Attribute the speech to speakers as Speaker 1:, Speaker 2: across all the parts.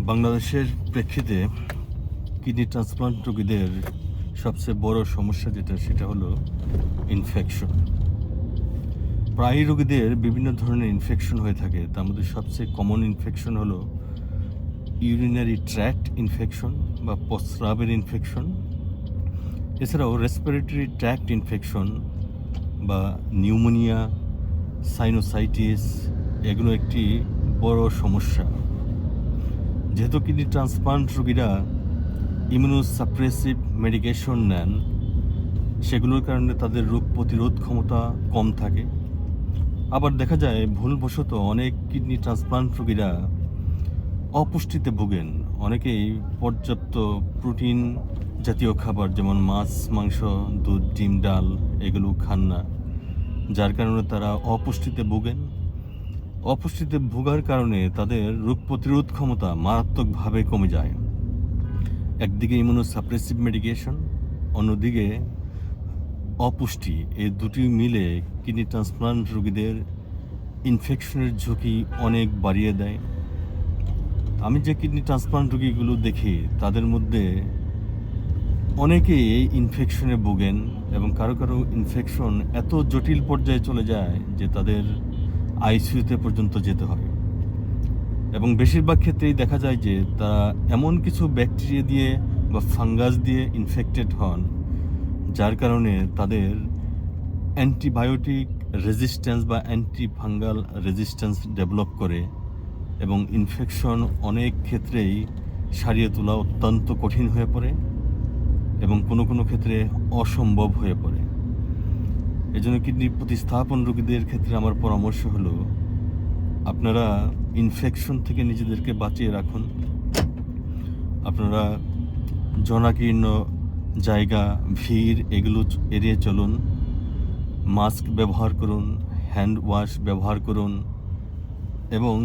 Speaker 1: বাংলাদেশের প্রেক্ষিতে kidney transplant রোগীদের সবচেয়ে বড় সমস্যা সেটা হলো ইনফেকশন। প্রায় রোগীদের বিভিন্ন ধরনের ইনফেকশন হয়ে থাকে। তার মধ্যে সবচেয়ে কমন ইনফেকশন হলো ইউরিনারি ট্র্যাক্ট ইনফেকশন বা প্রস্রাবের ইনফেকশন। এছাড়াও রেসপিরেটরি ট্র্যাক্ট ইনফেকশন বা নিউমোনিয়া, সাইনোসাইটিস এগুলো একটি বড় সমস্যা। যেহেতু কিডনি ট্রান্সপ্লান্ট রোগীরা ইমিউনোসাপ্রেসিভ মেডিকেশন নেন, সেগুলোর কারণে তাদের রোগ প্রতিরোধ ক্ষমতা কম থাকে। আবার দেখা যায় ভুলবশত অনেক কিডনি ট্রান্সপ্লান্ট রোগীরা অপুষ্টিতে ভোগেন। অনেকেই পর্যাপ্ত প্রোটিন জাতীয় খাবার যেমন মাছ, মাংস, দুধ, ডিম, ডাল এগুলো খান না, যার কারণে তারা অপুষ্টিতে ভোগেন। অপুষ্টিতে ভোগার কারণে তাদের রোগ প্রতিরোধ ক্ষমতা মারাত্মকভাবে কমে যায়। একদিকে ইমিউনোসাপ্রেসিভ মেডিকেশন, অন্যদিকে অপুষ্টি, এই দুটি মিলে কিডনি ট্রান্সপ্লান্ট রোগীদের ইনফেকশনের ঝুঁকি অনেক বাড়িয়ে দেয়। আমি যে কিডনি ট্রান্সপ্লান্ট রোগীগুলো দেখি তাদের মধ্যে অনেকেই এই ইনফেকশনে ভোগেন এবং কারো কারো ইনফেকশন এত জটিল পর্যায়ে চলে যায় যে তাদের আইসিইউতে পর্যন্ত যেতে হয়। এবং বেশিরভাগ ক্ষেত্রেই দেখা যায় যে তারা এমন কিছু ব্যাকটেরিয়া দিয়ে বা ফাঙ্গাস দিয়ে ইনফেক্টেড হন, যার কারণে তাদের অ্যান্টিবায়োটিক রেজিস্ট্যান্স বা অ্যান্টিফাঙ্গাল রেজিস্ট্যান্স ডেভেলপ করে এবং ইনফেকশন অনেক ক্ষেত্রেই সারিয়ে তোলা অত্যন্ত কঠিন হয়ে পড়ে এবং কোনো কোনো ক্ষেত্রে অসম্ভব হয়ে পড়ে। এজন্য কিডনি প্রতিস্থাপন রোগীদের ক্ষেত্রে আমার পরামর্শ হলো, আপনারা ইনফেকশন থেকে নিজেদেরকে বাঁচিয়ে রাখুন। আপনারা জনাকীর্ণ জায়গা, ভিড় এগুলো এড়িয়ে চলুন। মাস্ক ব্যবহার করুন, হ্যান্ড ওয়াশ ব্যবহার করুন এবং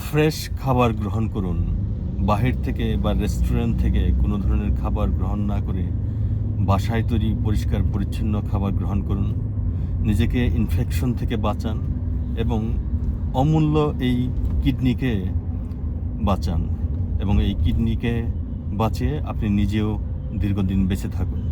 Speaker 1: ফ্রেশ খাবার গ্রহণ করুন। বাহির থেকে বা রেস্টুরেন্ট থেকে কোনো ধরনের খাবার গ্রহণ না করে বাসায় তৈরি পরিষ্কার পরিচ্ছন্ন খাবার গ্রহণ করুন। নিজেকে ইনফেকশন থেকে বাঁচান এবং অমূল্য এই কিডনিকে বাঁচান এবং এই কিডনিকে বাঁচিয়ে আপনি নিজেও দীর্ঘদিন বেঁচে থাকুন।